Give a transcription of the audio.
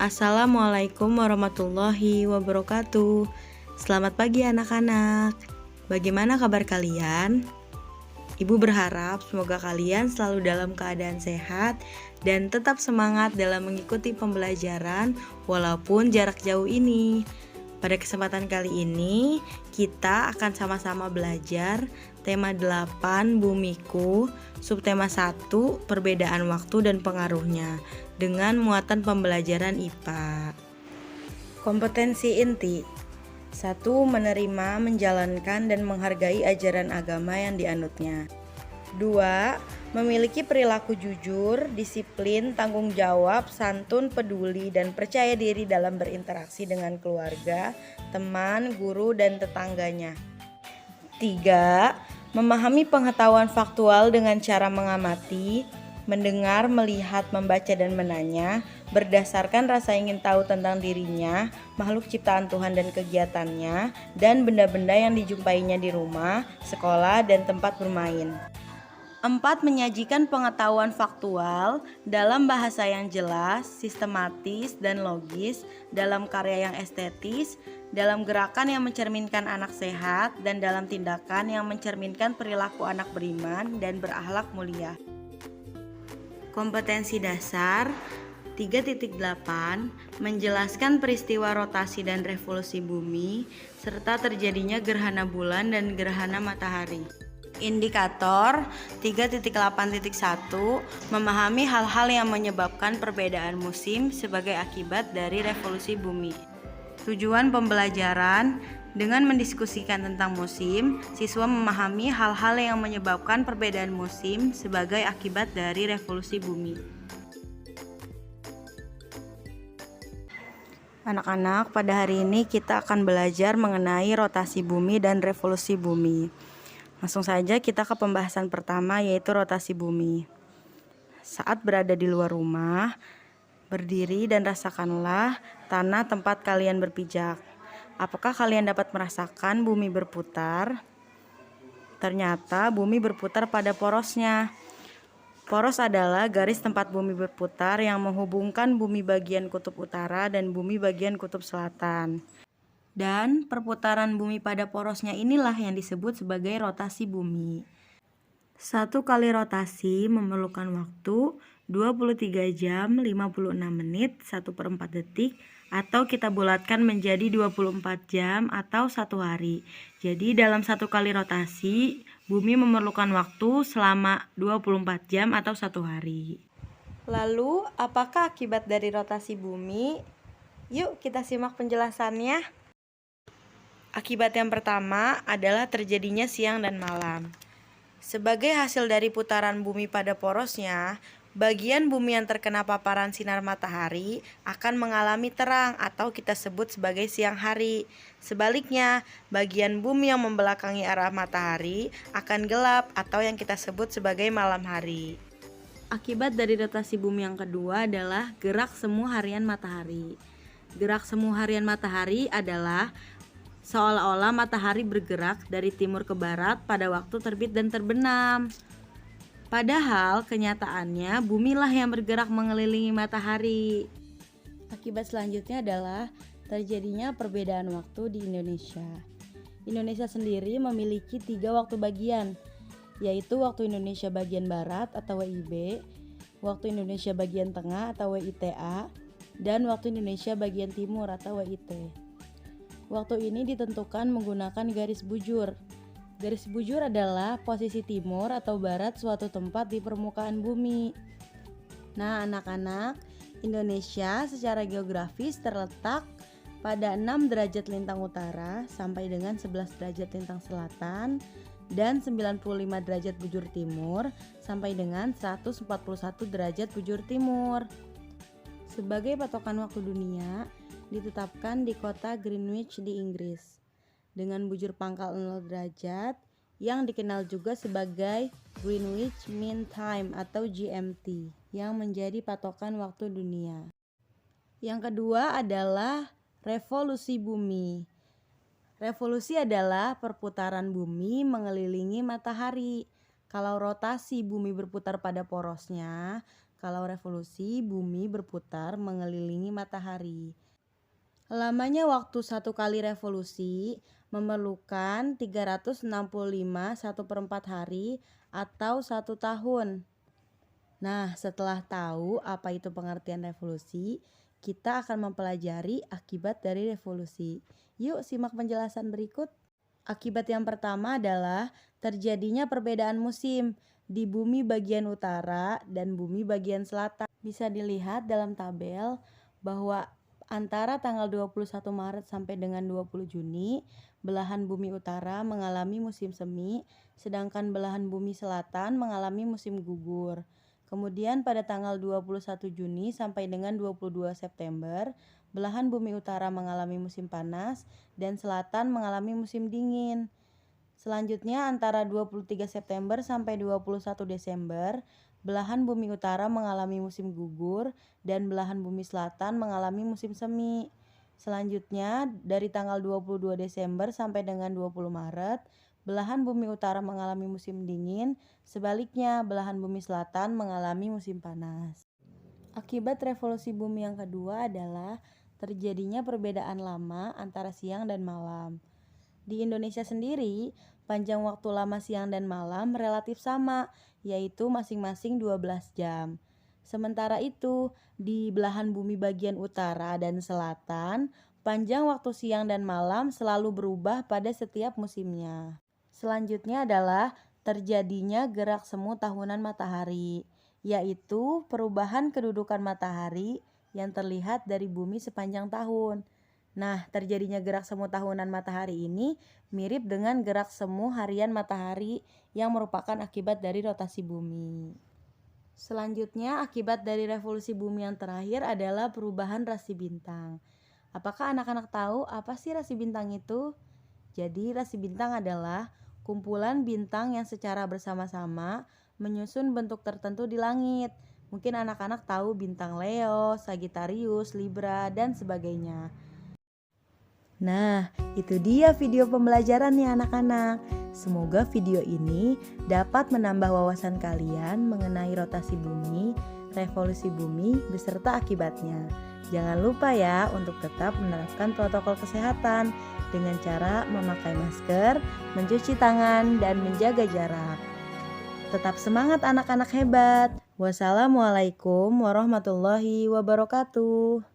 Assalamualaikum warahmatullahi wabarakatuh. Selamat pagi anak-anak. Bagaimana kabar kalian? Ibu berharap semoga kalian selalu dalam keadaan sehat dan tetap semangat dalam mengikuti pembelajaran walaupun jarak jauh ini. Pada kesempatan kali ini, kita akan sama-sama belajar tema 8 Bumiku, subtema 1 perbedaan waktu dan pengaruhnya dengan muatan pembelajaran IPA. Kompetensi inti 1. Menerima, menjalankan, dan menghargai ajaran agama yang dianutnya. 2. Memiliki perilaku jujur, disiplin, tanggung jawab, santun, peduli, dan percaya diri dalam berinteraksi dengan keluarga, teman, guru, dan tetangganya. 3. Memahami pengetahuan faktual dengan cara mengamati, mendengar, melihat, membaca, dan menanya berdasarkan rasa ingin tahu tentang dirinya, makhluk ciptaan Tuhan dan kegiatannya, dan benda-benda yang dijumpainya di rumah, sekolah, dan tempat bermain. 4. Menyajikan pengetahuan faktual dalam bahasa yang jelas, sistematis, dan logis, dalam karya yang estetis, dalam gerakan yang mencerminkan anak sehat, dan dalam tindakan yang mencerminkan perilaku anak beriman dan berakhlak mulia. Kompetensi dasar 3.8 menjelaskan peristiwa rotasi dan revolusi bumi serta terjadinya gerhana bulan dan gerhana matahari. Indikator 3.8.1 memahami hal-hal yang menyebabkan perbedaan musim sebagai akibat dari revolusi bumi. Tujuan pembelajaran dengan mendiskusikan tentang musim, siswa memahami hal-hal yang menyebabkan perbedaan musim sebagai akibat dari revolusi bumi. Anak-anak, pada hari ini kita akan belajar mengenai rotasi bumi dan revolusi bumi. Langsung saja kita ke pembahasan pertama, yaitu rotasi bumi. Saat berada di luar rumah, berdiri dan rasakanlah tanah tempat kalian berpijak. Apakah kalian dapat merasakan bumi berputar? Ternyata bumi berputar pada porosnya. Poros adalah garis tempat bumi berputar yang menghubungkan bumi bagian kutub utara dan bumi bagian kutub selatan. Dan perputaran bumi pada porosnya inilah yang disebut sebagai rotasi bumi. Satu kali rotasi memerlukan waktu 23 jam 56 menit 1/4 detik, atau kita bulatkan menjadi 24 jam atau 1 hari. Jadi dalam satu kali rotasi, bumi memerlukan waktu selama 24 jam atau 1 hari. Lalu, apakah akibat dari rotasi bumi? Yuk kita simak penjelasannya. Akibat yang pertama adalah terjadinya siang dan malam. Sebagai hasil dari putaran bumi pada porosnya, bagian bumi yang terkena paparan sinar matahari akan mengalami terang atau kita sebut sebagai siang hari. Sebaliknya, bagian bumi yang membelakangi arah matahari akan gelap atau yang kita sebut sebagai malam hari. Akibat dari rotasi bumi yang kedua adalah gerak semu harian matahari. Gerak semu harian matahari adalah seolah-olah matahari bergerak dari timur ke barat pada waktu terbit dan terbenam. Padahal kenyataannya bumilah yang bergerak mengelilingi matahari. Akibat selanjutnya adalah terjadinya perbedaan waktu di Indonesia. Indonesia sendiri memiliki 3 waktu bagian, yaitu waktu Indonesia bagian barat atau WIB, waktu Indonesia bagian tengah atau WITA, dan waktu Indonesia bagian timur atau WIT. Waktu ini ditentukan menggunakan garis bujur. Garis bujur adalah posisi timur atau barat suatu tempat di permukaan bumi. Nah, anak-anak, Indonesia secara geografis terletak pada 6 derajat lintang utara sampai dengan 11 derajat lintang selatan dan 95 derajat bujur timur sampai dengan 141 derajat bujur timur. Sebagai patokan waktu dunia, ditetapkan di kota Greenwich di Inggris dengan bujur pangkal 0 derajat yang dikenal juga sebagai Greenwich Mean Time atau GMT yang menjadi patokan waktu dunia. Yang kedua adalah revolusi bumi. Revolusi adalah perputaran bumi mengelilingi matahari. Kalau rotasi bumi berputar pada porosnya, Kalau revolusi, bumi berputar mengelilingi matahari. Lamanya waktu satu kali revolusi memerlukan 365 1/4 hari atau 1 tahun. Nah, setelah tahu apa itu pengertian revolusi, kita akan mempelajari akibat dari revolusi. Yuk simak penjelasan berikut. Akibat yang pertama adalah terjadinya perbedaan musim di bumi bagian utara dan bumi bagian selatan. Bisa dilihat dalam tabel bahwa antara tanggal 21 Maret sampai dengan 20 Juni, belahan bumi utara mengalami musim semi, sedangkan belahan bumi selatan mengalami musim gugur. Kemudian pada tanggal 21 Juni sampai dengan 22 September, belahan bumi utara mengalami musim panas dan selatan mengalami musim dingin. Selanjutnya antara 23 September sampai 21 Desember, belahan bumi utara mengalami musim gugur dan belahan bumi selatan mengalami musim semi. Selanjutnya dari tanggal 22 Desember sampai dengan 20 Maret, belahan bumi utara mengalami musim dingin, sebaliknya belahan bumi selatan mengalami musim panas. Akibat revolusi bumi yang kedua adalah terjadinya perbedaan lama antara siang dan malam. Di Indonesia sendiri, panjang waktu lama siang dan malam relatif sama, yaitu masing-masing 12 jam. Sementara itu, di belahan bumi bagian utara dan selatan, panjang waktu siang dan malam selalu berubah pada setiap musimnya. Selanjutnya adalah terjadinya gerak semu tahunan matahari, yaitu perubahan kedudukan matahari yang terlihat dari bumi sepanjang tahun. Nah, terjadinya gerak semu tahunan matahari ini mirip dengan gerak semu harian matahari yang merupakan akibat dari rotasi bumi. Selanjutnya, akibat dari revolusi bumi yang terakhir adalah perubahan rasi bintang. Apakah anak-anak tahu apa sih rasi bintang itu? Jadi, rasi bintang adalah kumpulan bintang yang secara bersama-sama menyusun bentuk tertentu di langit. Mungkin anak-anak tahu bintang Leo, Sagittarius, Libra, dan sebagainya. Nah, itu dia video pembelajaran nih anak-anak. Semoga video ini dapat menambah wawasan kalian mengenai rotasi bumi, revolusi bumi, beserta akibatnya. Jangan lupa ya untuk tetap menerapkan protokol kesehatan dengan cara memakai masker, mencuci tangan, dan menjaga jarak. Tetap semangat anak-anak hebat. Wassalamualaikum warahmatullahi wabarakatuh.